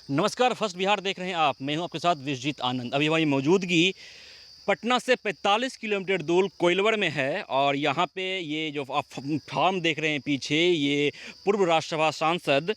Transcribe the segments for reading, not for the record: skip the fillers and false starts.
नमस्कार, फर्स्ट बिहार देख रहे हैं आप। मैं हूं आपके साथ विश्वजीत आनंद। अभी हमारी मौजूदगी पटना से 45 किलोमीटर दूर कोइलवर में है और यहाँ पे ये जो आप फार्म देख रहे हैं पीछे, ये पूर्व राज्यसभा सांसद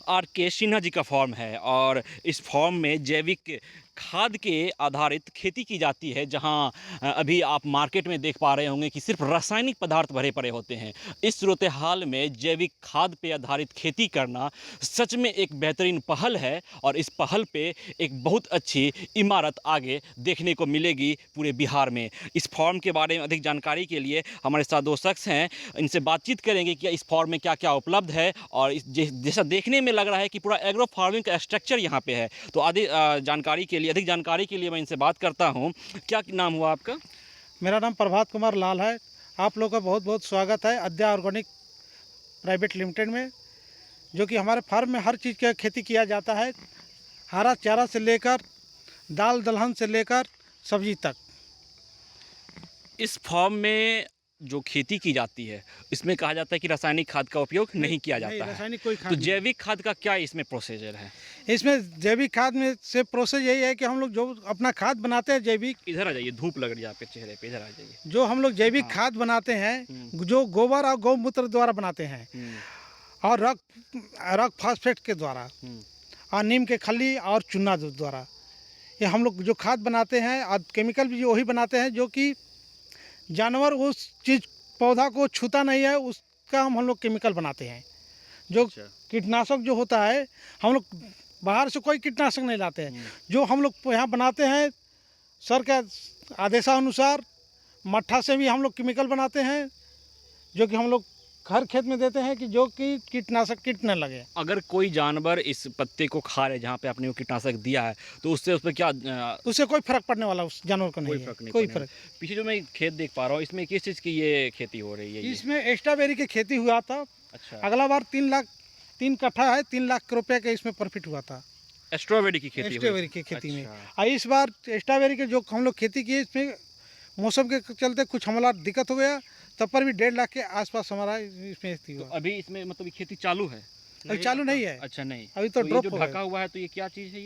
आर.के. सिन्हा जी का फार्म है और इस फार्म में जैविक खाद के आधारित खेती की जाती है। जहाँ अभी आप मार्केट में देख पा रहे होंगे कि सिर्फ रासायनिक पदार्थ भरे पड़े होते हैं। इस सूरत हाल में जैविक खाद पे आधारित खेती करना सच में एक बेहतरीन पहल है और इस पहल पे एक बहुत अच्छी इमारत आगे देखने को मिलेगी पूरे बिहार में। इस फार्म के बारे में अधिक जानकारी के लिए हमारे साथ दो शख्स हैं, इनसे बातचीत करेंगे कि इस फार्म में क्या क्या उपलब्ध है और जैसा देखने में लग रहा है कि पूरा एग्रो फार्मिंग का स्ट्रक्चर यहाँ पे है। तो अधिक जानकारी के लिए मैं इनसे बात करता हूँ। क्या नाम हुआ आपका? मेरा नाम प्रभात कुमार लाल है। आप लोगों का बहुत बहुत स्वागत है अद्या ऑर्गेनिक प्राइवेट लिमिटेड में, जो कि हमारे फार्म में हर चीज़ की खेती किया जाता है। हरा चारा से लेकर दाल दलहन से लेकर सब्जी तक। इस फार्म में जो खेती की जाती है इसमें कहा जाता है कि रासायनिक खाद का उपयोग नहीं किया जाता है। रासायनिक कोई खाद तो नहीं। जैविक खाद का क्या इसमें प्रोसीजर है? इसमें जैविक खाद में से प्रोसेस यही है कि हम लोग जो अपना खाद बनाते हैं जैविक, इधर आ जाइए, धूप लग रही है आपके चेहरे पे, इधर आ जाइए। जो हम लोग जैविक खाद बनाते हैं, जो गोबर और गौमूत्र द्वारा बनाते हैं और रॉक फास्फेट के द्वारा और नीम के खली और चूना द्वारा, ये हम लोग जो खाद बनाते हैं और केमिकल भी वही बनाते हैं जो कि जानवर उस चीज़ पौधा को छूता नहीं है, उसका हम लोग केमिकल बनाते हैं। जो कीटनाशक जो होता है, हम लोग बाहर से कोई कीटनाशक नहीं लाते हैं। जो हम लोग यहाँ बनाते हैं सर के आदेशानुसार, मट्ठा से भी हम लोग केमिकल बनाते हैं, जो कि हम लोग हर खेत में देते हैं कि जो कि कीटनाशक कीट न लगे। अगर कोई जानवर इस पत्ते को खा रहे जहाँ पे आपने वो कीटनाशक दिया है तो उससे उस पर क्या उससे कोई फर्क पड़ने वाला उस जानवर को नहीं है। कोई फर्क। पीछे जो मैं खेत देख पा रहा हूँ, इसमें किस चीज़ की ये खेती हो रही है? इसमें स्ट्रॉबेरी की खेती हुआ था। अच्छा। अगला बार 3 कट्ठा है, 3 लाख रुपए का इसमें प्रॉफिट हुआ था स्ट्रॉबेरी की खेती? स्ट्रॉबेरी की खेती में। अच्छा। और इस बार स्ट्रॉबेरी के जो हम लोग खेती किए, इसमें मौसम के चलते कुछ हमारा दिक्कत हो गया, तब पर भी 1.5 लाख के आसपास हमारा इसमें तो अभी इसमें मतलब ये खेती चालू है? अभी चालू नहीं है। अच्छा, नहीं, अभी तो ड्रॉप जो ढका हुआ है तो ये क्या चीज़ है?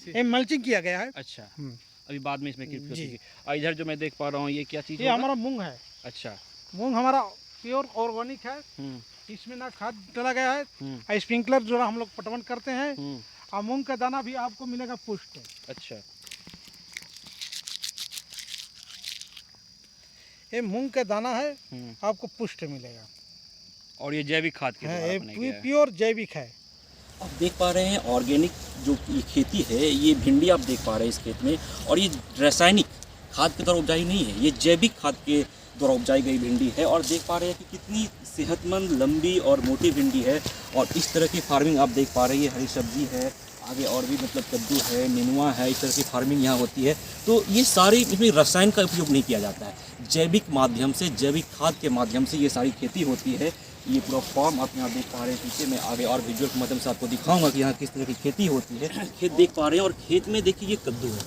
ये मल्चिंग किया गया है। अच्छा, अभी बाद में इसमें खेती। और इधर जो मैं देख पा रहा हूँ, ये क्या चीज़ है? ये हमारा मूंग है। अच्छा, मूंग हमारा प्योर ऑर्गेनिक है। इसमें ना खाद डाला गया है, स्प्रिंकलर जो हम लोग पटवन करते हैं, और मूंग का दाना भी आपको मिलेगा पुष्ट। अच्छा, ये मूंग का दाना है, आपको पुष्ट मिलेगा। और ये जैविक खाद के द्वारा बनाया गया है। प्योर जैविक है। आप देख पा रहे हैं ऑर्गेनिक जो ये खेती है, ये भिंडी आप देख पा रहे हैं इस खेत में, और ये रासायनिक खाद के द्वारा उपजाई नहीं है, ये जैविक खाद के द्वारा उपजाई गई भिंडी है। और देख पा रहे हैं कि कितनी सेहतमंद, लंबी और मोटी भिंडी है। और इस तरह की फार्मिंग आप देख पा रहे हैं, हरी सब्जी है, आगे और भी मतलब कद्दू है, नेनुआ है, इस तरह की फार्मिंग यहाँ होती है। तो ये सारी, इसमें रसायन का उपयोग नहीं किया जाता है, जैविक माध्यम से, जैविक खाद के माध्यम से ये सारी खेती होती है। ये पूरा फॉर्म आप यहाँ देख पा रहे हैं पीछे। मैं आगे और विजुअल के माध्यम से आपको दिखाऊंगा कि यहाँ किस तरह की खेती होती है। खेत देख पा रहे हैं और खेत में देखिए ये कद्दू है,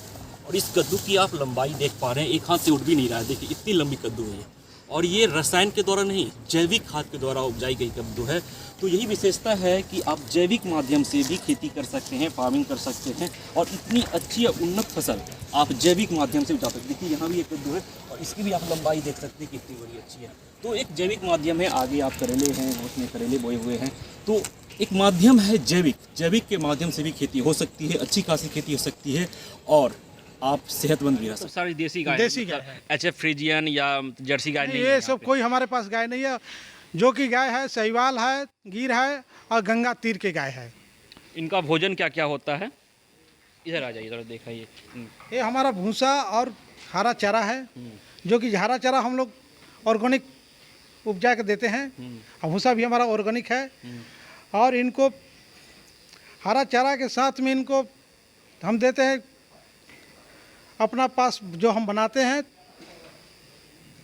और इस कद्दू की आप लंबाई देख पा रहे हैं, एक हाथ से उठ भी नहीं रहा है। देखिए इतनी लंबी कद्दू है ये, और ये रसायन के द्वारा नहीं, जैविक खाद के द्वारा उपजाई गई कद्दू है। तो यही विशेषता है कि आप जैविक माध्यम से भी खेती कर सकते हैं, फार्मिंग कर सकते हैं, और इतनी अच्छी उन्नत फसल आप जैविक माध्यम से उगा सकते हैं। देखिए यहाँ भी एक कद्दू है, और इसकी भी आप लंबाई देख सकते हैं कितनी बड़ी अच्छी है। तो एक जैविक माध्यम है। आगे आप करेले हैं, उसमें करेले बोए हुए हैं। तो एक माध्यम है जैविक के माध्यम से भी खेती हो सकती है, अच्छी खासी खेती हो सकती है, और आप सेहतमंद भी रह सकते हैं। सारी देसी गाय है। एचएफ फ्रीजियन या जर्सी गाय नहीं? ये सब कोई हमारे पास गाय नहीं है। जो कि गाय है, साहिवाल है, गिर है और गंगा तीर के गाय है। इनका भोजन क्या क्या होता है? इधर आ जाइए, इधर दिखाइए। ये हमारा भूसा और हरा चारा है, जो कि हरा चारा हम लोग ऑर्गेनिक उपजा के देते हैं, और भूसा भी हमारा ऑर्गेनिक है। और इनको हरा चारा के साथ में इनको हम देते हैं अपना पास जो हम बनाते हैं,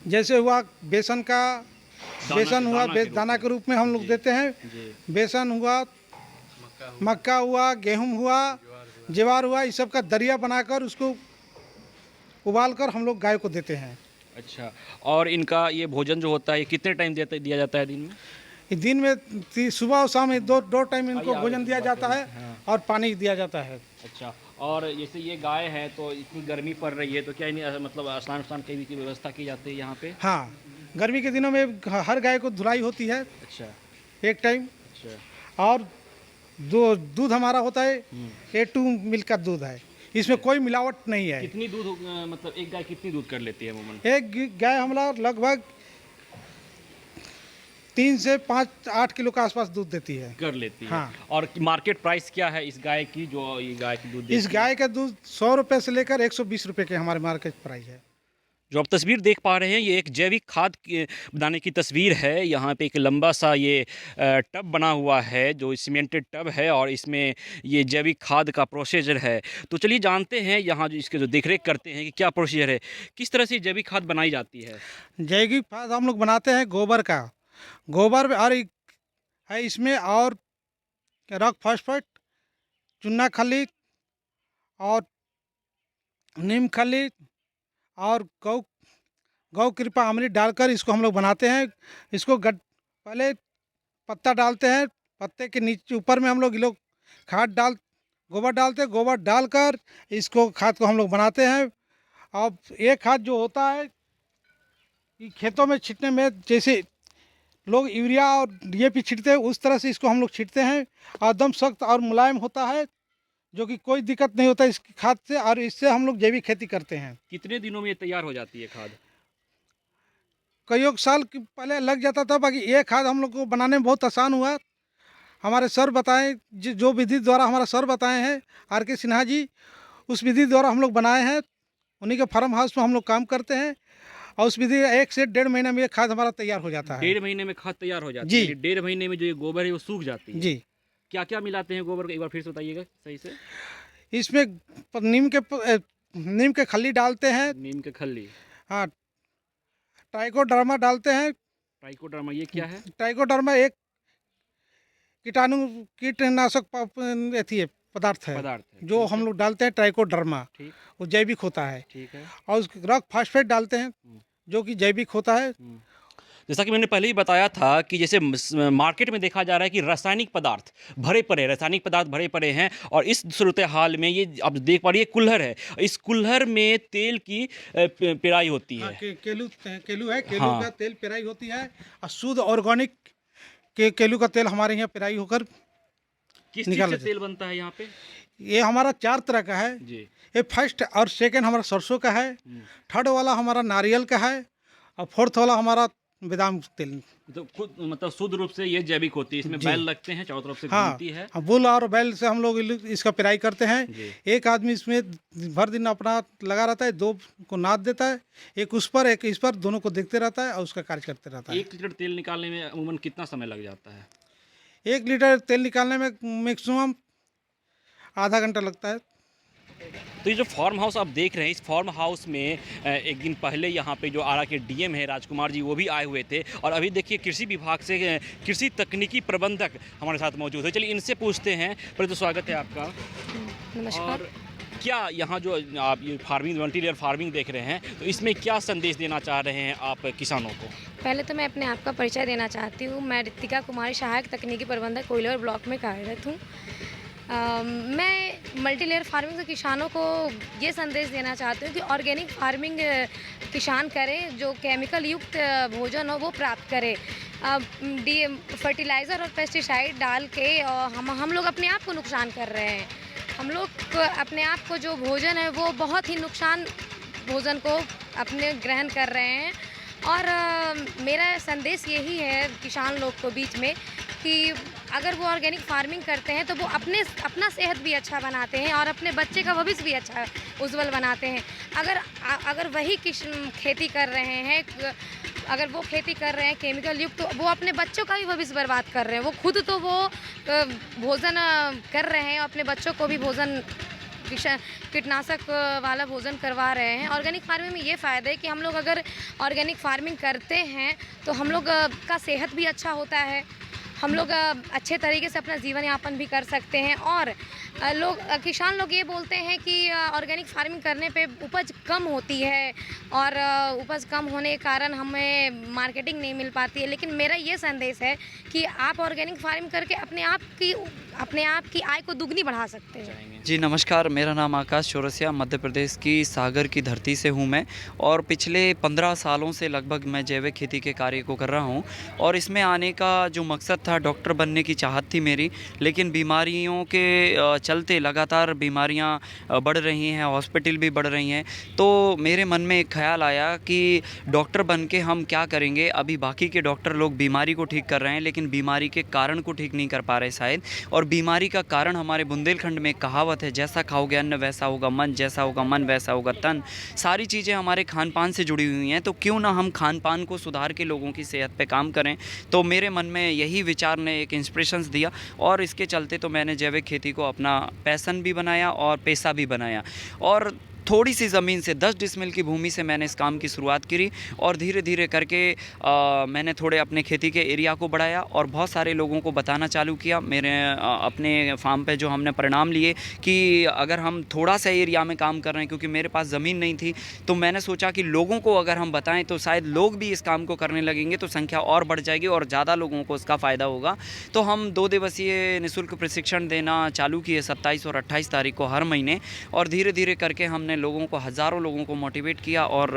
जैसे हुआ बेसन हुआ दाना के रूप में हम लोग देते हैं। बेसन हुआ, मक्का हुआ, गेहूं हुआ, ज्वार हुआ, इस सब का दरिया बनाकर उसको उबालकर हम लोग गाय को देते हैं। अच्छा, और इनका ये भोजन जो होता है, ये कितने टाइम दिया जाता है दिन में? ये दिन में सुबह और शाम दो टाइम इनको भोजन दिया जाता है और पानी दिया जाता है। अच्छा, और जैसे ये गाय है तो इतनी गर्मी पड़ रही है तो क्या इन्हें मतलब स्नान की व्यवस्था की जाती है यहाँ पे? हाँ, गर्मी के दिनों में हर गाय को धुलाई होती है अच्छा एक टाइम। अच्छा। और दूध हमारा होता है A2 मिल्क का दूध है, इसमें कोई मिलावट नहीं है। कितनी दूध मतलब एक गाय कितनी दूध कर लेती है अमूमन? एक गाय हमारा लगभग 3 से 5-8 किलो के आसपास दूध देती है। कर लेती है। हाँ। और मार्केट प्राइस क्या है इस गाय की, जो ये गाय की दूध देती इस गाय का दूध 100 रुपये से लेकर 120 रुपये के हमारे मार्केट प्राइस है। जो आप तस्वीर देख पा रहे हैं ये एक जैविक खाद बनाने की तस्वीर है। यहाँ पे एक लंबा सा ये टब बना हुआ है जो सीमेंटेड टब है और इसमें ये जैविक खाद का प्रोसीजर है। तो चलिए जानते हैं यहाँ जो इसके जो देखरेख करते हैं कि क्या प्रोसीजर है, किस तरह से जैविक खाद बनाई जाती है। जैविक खाद हम लोग बनाते हैं गोबर का, गोबर और है इसमें और रॉक फॉस्फेट, चूना खली और नीम खली और गौ कृपा अमृत डालकर इसको हम लोग बनाते हैं। इसको पहले पत्ता डालते हैं, पत्ते के नीचे ऊपर में हम लोग गोबर डालते हैं, गोबर डालकर इसको खाद को हम लोग बनाते हैं। अब एक खाद जो होता है कि खेतों में छिटने में जैसे लोग यूरिया और DAP छिटते हैं उस तरह से इसको हम लोग छिटते हैं और एकदम सख्त और मुलायम होता है, जो कि कोई दिक्कत नहीं होता इस खाद से, और इससे हम लोग जैविक खेती करते हैं। कितने दिनों में ये तैयार हो जाती है खाद? कई साल पहले लग जाता था, बाकी ये खाद हम लोग को बनाने में बहुत आसान हुआ। हमारे सर बताएं, जो विधि द्वारा हमारा सर बताए हैं RK सिन्हा जी, उस विधि द्वारा हम लोग बनाए हैं। उन्हीं के फार्म हाउस में हम लोग काम करते हैं और उस विधि 1 से 1.5 महीने में ये खाद हमारा तैयार हो जाता है। 1.5 महीने में खाद तैयार हो जाती जी। है? 1.5 महीने में जो ये गोबर है वो सूख जाती है? जी। क्या क्या मिलाते हैं गोबर का, एक बार फिर से बताइएगा सही से। इसमें नीम के खली डालते हैं। नीम के खली। हाँ, ट्राइकोडर्मा डालते हैं। ट्राइकोडर्मा ये क्या है? ट्राइकोडर्मा एक कीटनाशक पदार्थ है जो हम लोग डालते हैं। ट्राइकोडर्मा ठीक, वो जैविक होता है। ठीक है। और उस रॉक फास्फेट डालते हैं जो कि जैविक होता है। जैसा कि मैंने पहले ही बताया था कि जैसे मार्केट में देखा जा रहा है कि रासायनिक पदार्थ भरे पड़े हैं और इस सूरत हाल में ये आप देख पा रही है कुल्हड़ है, इस कुल्हड़ में तेल की पेराई होती है। केलू है, केलू हाँ। का तेल पेराई होती है और शुद्ध ऑर्गेनिक केलू का तेल हमारे यहाँ पेराई होकर किस चीज़ से तेल बनता है यहाँ पे? ये हमारा 4 तरह का है जी। ये फर्स्ट और सेकंड हमारा सरसों का है, थर्ड वाला हमारा नारियल का है और फोर्थ वाला हमारा बादाम तेल। तो खुद मतलब शुद्ध रूप से ये जैविक होती है, इसमें बैल लगते हैं, चारों तरफ से हाँ, घूमती है। बुल और बैल से हम लोग इसका पेराई करते हैं। एक आदमी इसमें भर दिन अपना लगा रहता है, 2 को नाद देता है, एक उस पर एक इस पर, दोनों को देखते रहता है और उसका कार्य करते रहता है। 1 लीटर तेल निकालने में अमूमन कितना समय लग जाता है? 1 लीटर तेल निकालने में मैक्सिमम आधा घंटा लगता है। तो ये जो फार्म हाउस आप देख रहे हैं, इस फार्म हाउस में एक दिन पहले यहाँ पे जो आरा के DM है राजकुमार जी, वो भी आए हुए थे और अभी देखिए कृषि विभाग से कृषि तकनीकी प्रबंधक हमारे साथ मौजूद है। चलिए इनसे पूछते हैं। पहले तो स्वागत है आपका। नमस्कार। और क्या यहाँ जो आप ये फार्मिंग, मल्टी-लेयर फार्मिंग देख रहे हैं, तो इसमें क्या संदेश देना चाह रहे हैं आप किसानों को? पहले तो मैं अपने आप का परिचय देना चाहती हूँ। मैं रितिका कुमारी, सहायक तकनीकी प्रबंधक कोइलवर ब्लॉक में कार्यरत हूँ। मैं मल्टीलेयर फार्मिंग से किसानों को ये संदेश देना चाहती हूँ कि ऑर्गेनिक फार्मिंग किसान करें, जो केमिकल युक्त भोजन हो वो प्राप्त करे। फर्टिलाइज़र और पेस्टिसाइड डाल के हम लोग अपने आप को नुकसान कर रहे हैं। हम लोग अपने आप को जो भोजन है वो बहुत ही नुकसान भोजन को अपने ग्रहण कर रहे हैं। और मेरा संदेश यही है किसान लोग को बीच में कि अगर वो ऑर्गेनिक फार्मिंग करते हैं तो वो अपना सेहत भी अच्छा बनाते हैं और अपने बच्चे का भविष्य भी अच्छा उज्जवल बनाते हैं। अगर वही खेती कर रहे हैं, अगर वो खेती कर रहे हैं केमिकल युक्त, तो वो अपने बच्चों का भी भविष्य बर्बाद कर रहे हैं। वो खुद तो वो भोजन कर रहे हैं, अपने बच्चों को भी भोजन कीटनाशक वाला भोजन करवा रहे हैं। ऑर्गेनिक फार्मिंग में ये फ़ायदा है कि हम लोग अगर ऑर्गेनिक फार्मिंग करते हैं तो हम लोग का सेहत भी अच्छा होता है हम लोग अच्छे तरीके से अपना जीवन यापन भी कर सकते हैं। और किसान लोग ये बोलते हैं कि ऑर्गेनिक फार्मिंग करने पे उपज कम होती है और उपज कम होने के कारण हमें मार्केटिंग नहीं मिल पाती है। लेकिन मेरा ये संदेश है कि आप ऑर्गेनिक फार्मिंग करके अपने आप की आय को दुगनी बढ़ा सकते हैं। जी नमस्कार, मेरा नाम आकाश चौरसिया, मध्य प्रदेश की सागर की धरती से हूँ मैं। और पिछले 15 सालों से लगभग मैं जैविक खेती के कार्य को कर रहा हूँ। और इसमें आने का जो मकसद था, डॉक्टर बनने की चाहत थी मेरी, लेकिन बीमारियों के चलते लगातार बीमारियाँ बढ़ रही हैं, हॉस्पिटल भी बढ़ रही हैं। तो मेरे मन में एक ख्याल आया कि डॉक्टर बन के हम क्या करेंगे। अभी बाकी के डॉक्टर लोग बीमारी को ठीक कर रहे हैं, लेकिन बीमारी के कारण को ठीक नहीं कर पा रहे शायद। और बीमारी का कारण हमारे बुंदेलखंड में कहावत है, जैसा खाओगे अन्न वैसा होगा मन, जैसा होगा मन वैसा होगा तन। सारी चीज़ें हमारे खान पान से जुड़ी हुई हैं। तो क्यों ना हम खान पान को सुधार के लोगों की सेहत पे काम करें। तो मेरे मन में यही विचार ने एक इंस्पिरेशंस दिया और इसके चलते तो मैंने जैविक खेती को अपना पैशन भी बनाया और पेशा भी बनाया। और थोड़ी सी ज़मीन से 10 डिसमिल की भूमि से मैंने इस काम की शुरुआत करी और धीरे धीरे करके मैंने थोड़े अपने खेती के एरिया को बढ़ाया और बहुत सारे लोगों को बताना चालू किया। मेरे अपने फार्म पे जो हमने परिणाम लिए कि अगर हम थोड़ा सा एरिया में काम कर रहे हैं, क्योंकि मेरे पास ज़मीन नहीं थी, तो मैंने सोचा कि लोगों को अगर हम बताएं तो शायद लोग भी इस काम को करने लगेंगे, तो संख्या और बढ़ जाएगी और ज़्यादा लोगों को इसका फ़ायदा होगा। तो हम 2 दिवसीय निःशुल्क प्रशिक्षण देना चालू किए 27 और 28 तारीख को हर महीने। और धीरे धीरे करके हमने लोगों को, हज़ारों लोगों को मोटिवेट किया और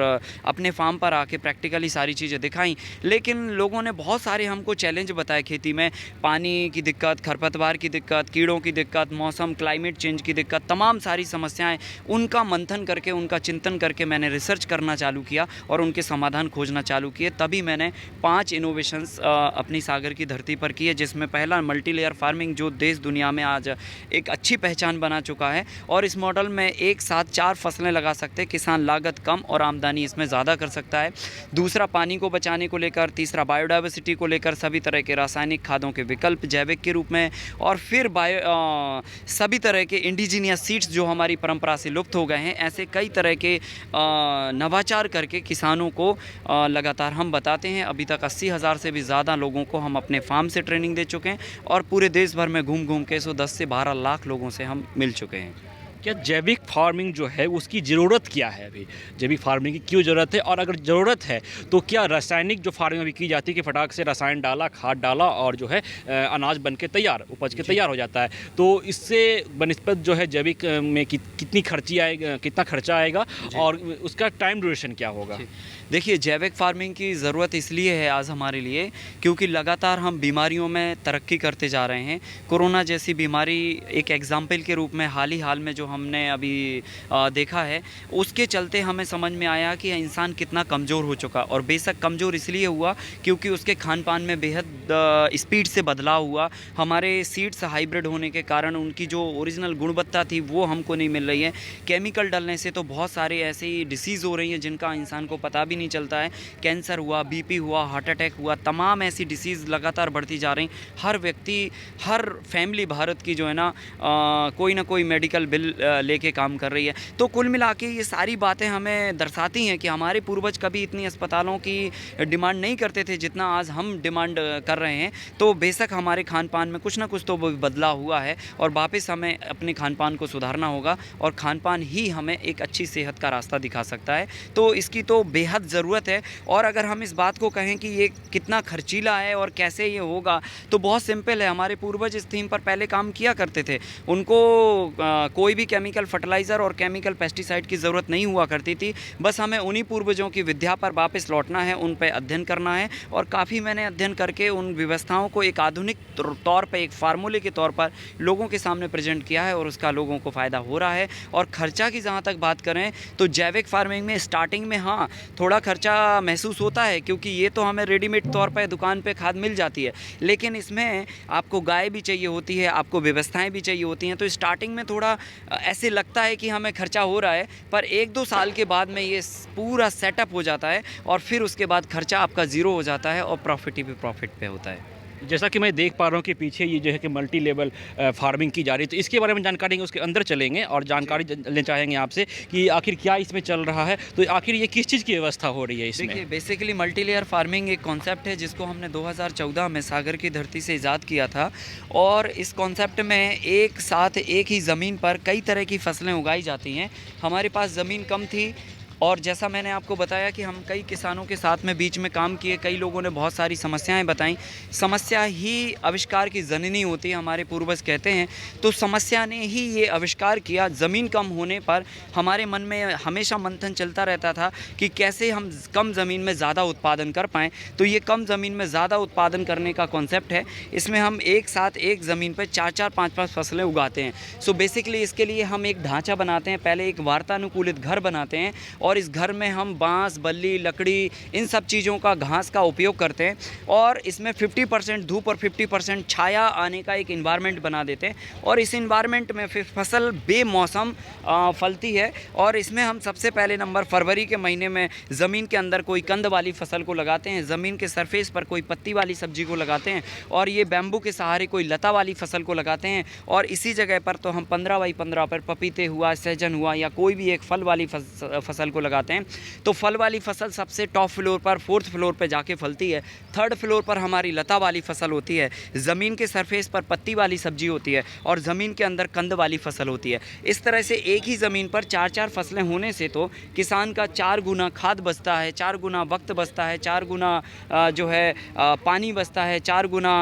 अपने फार्म पर आके प्रैक्टिकली सारी चीज़ें दिखाई। लेकिन लोगों ने बहुत सारे हमको चैलेंज बताए खेती में, पानी की दिक्कत, खरपतवार की दिक्कत, कीड़ों की दिक्कत, मौसम क्लाइमेट चेंज की दिक्कत, तमाम सारी समस्याएं। उनका मंथन करके, उनका चिंतन करके मैंने रिसर्च करना चालू किया और उनके समाधान खोजना चालू किए। तभी मैंने 5 इनोवेशंस अपनी सागर की धरती पर किए, जिसमें पहला मल्टी लेयर फार्मिंग, जो देश दुनिया में आज एक अच्छी पहचान बना चुका है। और इस मॉडल में एक साथ 4 फसलें लगा सकते हैं, किसान लागत कम और आमदनी इसमें ज़्यादा कर सकता है। दूसरा, पानी को बचाने को लेकर। तीसरा, बायोडाइवर्सिटी को लेकर सभी तरह के रासायनिक खादों के विकल्प जैविक के रूप में। और फिर सभी तरह के इंडिजीनियस सीड्स जो हमारी परंपरा से लुप्त हो गए हैं, ऐसे कई तरह के नवाचार करके किसानों को लगातार हम बताते हैं। अभी तक 80,000 से भी ज़्यादा लोगों को हम अपने फार्म से ट्रेनिंग दे चुके हैं और पूरे देश भर में घूम घूम के 10 से 12 लाख लोगों से हम मिल चुके हैं। क्या जैविक फार्मिंग जो है उसकी ज़रूरत क्या है? अभी जैविक फार्मिंग की क्यों ज़रूरत है? और अगर ज़रूरत है तो क्या रासायनिक जो फार्मिंग अभी की जाती है कि फटाक से रसायन डाला, खाद डाला और जो है अनाज बन के तैयार, उपज के तैयार हो जाता है, तो इससे बनिस्बत जो है जैविक में कितनी कितना खर्चा आएगा और उसका टाइम ड्यूरेशन क्या होगा? देखिए, जैविक फार्मिंग की ज़रूरत इसलिए है आज हमारे लिए क्योंकि लगातार हम बीमारियों में तरक्की करते जा रहे हैं। कोरोना जैसी बीमारी एक एग्ज़ाम्पल के रूप में हाल में जो हमने अभी देखा है, उसके चलते हमें समझ में आया कि इंसान कितना कमज़ोर हो चुका। और बेशक कमज़ोर इसलिए हुआ क्योंकि उसके खान पान में बेहद स्पीड से बदलाव हुआ। हमारे सीड्स हाइब्रिड होने के कारण उनकी जो ओरिजिनल गुणवत्ता थी वो हमको नहीं मिल रही है। केमिकल डालने से तो बहुत सारे ऐसी डिसीज़ हो रही हैं जिनका इंसान को पता भी नहीं चलता है। कैंसर हुआ, बीपी हुआ, हार्ट अटैक हुआ, तमाम ऐसी डिसीज़ लगातार बढ़ती जा रही। हर व्यक्ति, हर फैमिली भारत की जो है ना कोई ना कोई मेडिकल बिल लेके काम कर रही है। तो कुल मिला के ये सारी बातें हमें दर्शाती हैं कि हमारे पूर्वज कभी इतनी अस्पतालों की डिमांड नहीं करते थे जितना आज हम डिमांड कर रहे हैं। तो बेशक हमारे खान पान में कुछ ना कुछ तो बदलाव हुआ है और वापस हमें अपने खान पान को सुधारना होगा और खान पान ही हमें एक अच्छी सेहत का रास्ता दिखा सकता है। तो इसकी तो बेहद ज़रूरत है। और अगर हम इस बात को कहें कि ये कितना खर्चीला है और कैसे ये होगा, तो बहुत सिंपल है। हमारे पूर्वज इस थीम पर पहले काम किया करते थे। उनको कोई भी केमिकल फर्टिलाइज़र और केमिकल पेस्टिसाइड की ज़रूरत नहीं हुआ करती थी। बस हमें उन्हीं पूर्वजों की विद्या पर वापस लौटना है, उन पर अध्ययन करना है। और काफ़ी मैंने अध्ययन करके उन व्यवस्थाओं को एक आधुनिक तौर पर, एक फार्मूले के तौर पर लोगों के सामने प्रेजेंट किया है और उसका लोगों को फ़ायदा हो रहा है। और ख़र्चा की जहाँ तक बात करें तो जैविक फार्मिंग में स्टार्टिंग में हाँ थोड़ा खर्चा महसूस होता है क्योंकि ये तो हमें रेडीमेड तौर पर दुकान पे खाद मिल जाती है, लेकिन इसमें आपको गाय भी चाहिए होती है, आपको व्यवस्थाएं भी चाहिए होती हैं। तो स्टार्टिंग में थोड़ा ऐसे लगता है कि हमें खर्चा हो रहा है, पर 1-2 साल के बाद में ये पूरा सेटअप हो जाता है और फिर उसके बाद खर्चा आपका ज़ीरो हो जाता है और प्रॉफिट ही प्रॉफिट पे होता है। जैसा कि मैं देख पा रहा हूँ कि पीछे ये जो है कि मल्टी लेवल फार्मिंग की जा रही है, तो इसके बारे में जानकारी उसके अंदर चलेंगे और जानकारी लेना चाहेंगे आपसे कि आखिर क्या इसमें चल रहा है, तो आखिर ये किस चीज़ की व्यवस्था हो रही है इसमें? देखिए, बेसिकली मल्टी लेयर फार्मिंग एक कॉन्सेप्ट है जिसको हमने 2014 में सागर की धरती से ईजाद किया था। और इस कॉन्सेप्ट में एक साथ एक ही ज़मीन पर कई तरह की फसलें उगाई जाती हैं। हमारे पास ज़मीन कम थी और जैसा मैंने आपको बताया कि हम कई किसानों के साथ में बीच में काम किए, कई लोगों ने बहुत सारी समस्याएं बताई। समस्या ही आविष्कार की जननी होती है, हमारे पूर्वज कहते हैं। तो समस्या ने ही ये आविष्कार किया। ज़मीन कम होने पर हमारे मन में हमेशा मंथन चलता रहता था कि कैसे हम कम ज़मीन में ज़्यादा उत्पादन कर पाएँ। तो ये कम ज़मीन में ज़्यादा उत्पादन करने का कॉन्सेप्ट है। इसमें हम एक साथ एक ज़मीन पर 4-4, 5-5 फसलें उगाते हैं। सो बेसिकली इसके लिए हम एक ढांचा बनाते हैं, पहले एक वातानुकूलित घर बनाते हैं और इस घर में हम बांस, बल्ली, लकड़ी, इन सब चीज़ों का, घास का उपयोग करते हैं और इसमें 50% धूप और 50% छाया आने का एक इन्वायरमेंट बना देते हैं। और इस इन्वायरमेंट में फिर फसल बेमौसम फलती है। और इसमें हम सबसे पहले नंबर फरवरी के महीने में ज़मीन के अंदर कोई कंद वाली फसल को लगाते हैं, ज़मीन के सरफेस पर कोई पत्ती वाली सब्जी को लगाते हैं और ये बैम्बू के सहारे कोई लता वाली फसल को लगाते हैं। और इसी जगह पर तो हम 15x15 पर पपीते हुआ, सहजन हुआ या कोई भी एक फल वाली फसल को लगाते हैं। तो फल वाली फसल सबसे टॉप फ्लोर पर, 4th फ्लोर पर जाके फलती है। 3rd फ्लोर पर हमारी लता वाली फसल होती है। ज़मीन के सरफेस पर पत्ती वाली सब्जी होती है और ज़मीन के अंदर कंद वाली फसल होती है। इस तरह से एक ही ज़मीन पर 4-4 फसलें होने से तो किसान का 4 गुना खाद बचता है, 4 गुना वक्त बचता है, 4 गुना जो है पानी बचता है, 4 गुना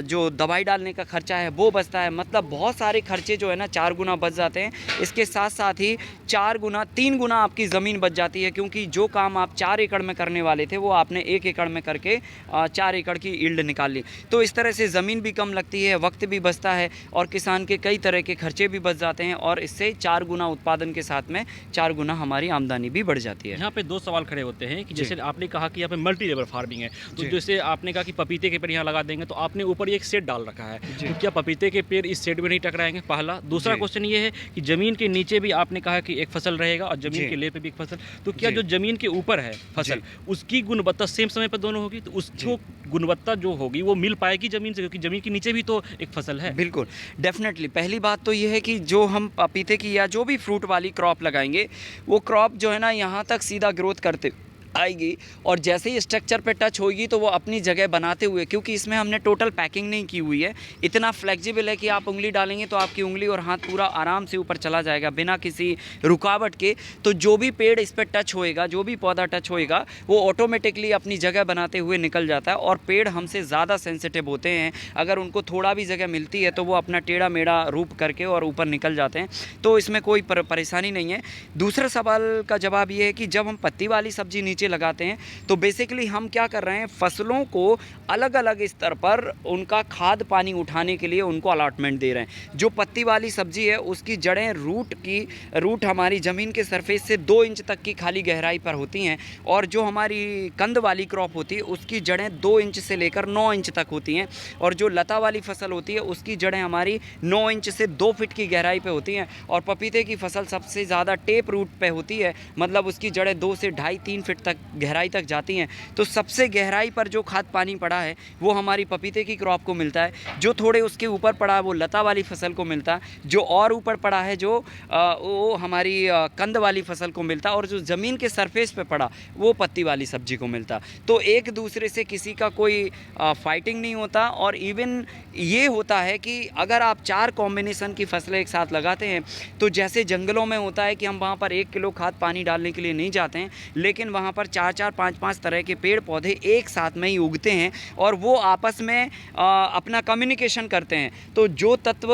जो दवाई डालने का खर्चा है वो बचता है। मतलब बहुत सारे खर्चे जो है ना 4 गुना बच जाते हैं। इसके साथ साथ ही 4 गुना, 3 गुना आपकी ज़मीन बच जाती है, क्योंकि जो काम आप 4 एकड़ में करने वाले थे वो आपने 1 एकड़ में करके 4 एकड़ की यील्ड निकाल ली। तो इस तरह से ज़मीन भी कम लगती है, वक्त भी बचता है और किसान के कई तरह के खर्चे भी बच जाते हैं और इससे 4 गुना उत्पादन के साथ में 4 गुना हमारी आमदनी भी बढ़ जाती है। यहाँ पे 2 सवाल खड़े होते हैं कि जैसे आपने कहा कि यहाँ पे मल्टी लेवल फार्मिंग है, तो जैसे आपने कहा कि पपीते के पेड़ यहाँ लगा देंगे, तो आपने ऊपर एक शेड डाल रखा है, तो क्या पपीते के पेड़ इस शेड में नहीं टकराएंगे? पहला। दूसरा क्वेश्चन ये है कि ज़मीन के नीचे भी आपने कहा कि एक फसल रहेगा और ज़मीन के लेवल पे भी एक फसल, तो क्या जो ज़मीन के ऊपर है फसल, उसकी गुणवत्ता सेम समय पर दोनों होगी? तो उसको गुणवत्ता जो होगी वो मिल पाएगी ज़मीन से, क्योंकि ज़मीन के नीचे भी तो एक फसल है। बिल्कुल, डेफिनेटली। पहली बात तो ये है कि जो हम पपीते की या जो भी फ्रूट वाली क्रॉप लगाएंगे, वो क्रॉप जो है ना यहाँ तक सीधा ग्रोथ करते आएगी और जैसे ही स्ट्रक्चर पे टच होगी तो वो अपनी जगह बनाते हुए, क्योंकि इसमें हमने टोटल पैकिंग नहीं की हुई है, इतना फ्लेक्सिबल है कि आप उंगली डालेंगे तो आपकी उंगली और हाथ पूरा आराम से ऊपर चला जाएगा बिना किसी रुकावट के। तो जो भी पेड़ इस पर टच होएगा, जो भी पौधा टच होएगा, वो ऑटोमेटिकली अपनी जगह बनाते हुए निकल जाता है। और पेड़ हमसे ज़्यादा सेंसिटिव होते हैं, अगर उनको थोड़ा भी जगह मिलती है तो वो अपना टेढ़ा मेढ़ा रूप करके और ऊपर निकल जाते हैं। तो इसमें कोई परेशानी नहीं है। दूसरा सवाल का जवाब ये है कि जब हम पत्ती वाली सब्जी नीचे लगाते हैं तो बेसिकली हम क्या कर रहे हैं, फसलों को अलग अलग स्तर पर उनका खाद पानी उठाने के लिए उनको अलॉटमेंट दे रहे हैं। जो पत्ती वाली सब्जी है उसकी जड़ें रूट हमारी ज़मीन के सरफेस से 2 इंच तक की खाली गहराई पर होती हैं और जो हमारी कंद वाली क्रॉप होती है उसकी जड़ें 2 इंच से लेकर 9 इंच तक होती हैं और जो लता वाली फसल होती है उसकी जड़ें हमारी 9 इंच से 2 फीट की गहराई पे होती हैं। और पपीते की फसल सबसे ज़्यादा टेप रूट पे होती है, मतलब उसकी जड़ें 2 से 2.5-3 फीट तक गहराई तक जाती हैं। तो सबसे गहराई पर जो खाद पानी पड़ा है वो हमारी पपीते की क्रॉप को मिलता है, जो थोड़े उसके ऊपर पड़ा है वो लता वाली फसल को मिलता है, जो और ऊपर पड़ा है जो वो हमारी कंद वाली फसल को मिलता है और जो ज़मीन के सरफेस पे पड़ा वो पत्ती वाली सब्जी को मिलता। तो एक दूसरे से किसी का कोई फाइटिंग नहीं होता। और इवन ये होता है कि अगर आप 4 कॉम्बिनेशन की फसलें एक साथ लगाते हैं तो जैसे जंगलों में होता है कि हम वहाँ पर 1 किलो खाद पानी डालने के लिए नहीं जाते हैं, लेकिन वहाँ पर 4-4, 5-5 तरह के पेड़ पौधे एक साथ में ही उगते हैं और वो आपस में अपना कम्युनिकेशन करते हैं। तो जो तत्व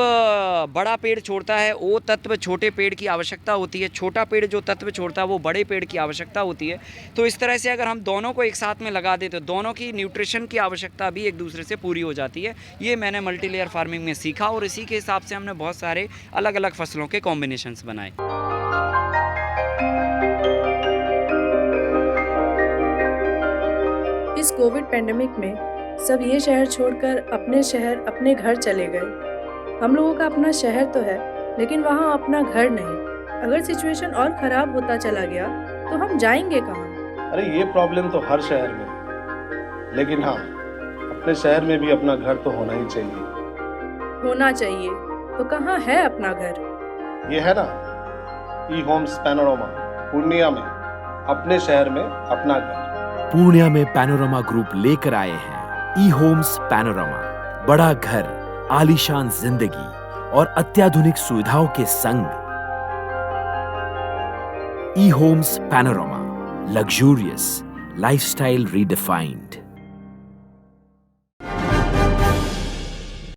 बड़ा पेड़ छोड़ता है वो तत्व छोटे पेड़ की आवश्यकता होती है, छोटा पेड़ जो तत्व छोड़ता है वो बड़े पेड़ की आवश्यकता होती है। तो इस तरह से अगर हम दोनों को एक साथ में लगा दें तो दोनों की न्यूट्रिशन की आवश्यकता भी एक दूसरे से पूरी हो जाती है। ये मैंने मल्टी लेयर फार्मिंग में सीखा और इसी के हिसाब से हमने बहुत सारे अलग अलग फसलों के कॉम्बिनेशंस बनाए। इस कोविड पेंडेमिक में सब ये शहर छोड़कर अपने शहर, अपने घर चले गए। हम लोगों का अपना शहर तो है लेकिन वहाँ अपना घर नहीं। अगर सिचुएशन और ख़राब होता चला गया तो हम जाएंगे कहाँ? अरे ये प्रॉब्लम तो हर शहर में, लेकिन हाँ, अपने शहर में भी अपना घर तो होना ही चाहिए। होना चाहिए तो कहाँ है अपना घर? ये है ना ई होम्स पैनोरामा, पूर्णिया में, अपने शहर में अपना घर। पूर्णिया में पैनोरामा ग्रुप लेकर आए हैं ई होम्स पैनोरामा। बड़ा घर, आलीशान जिंदगी और अत्याधुनिक सुविधाओं के संग। E Homes Panorama, luxurious lifestyle redefined.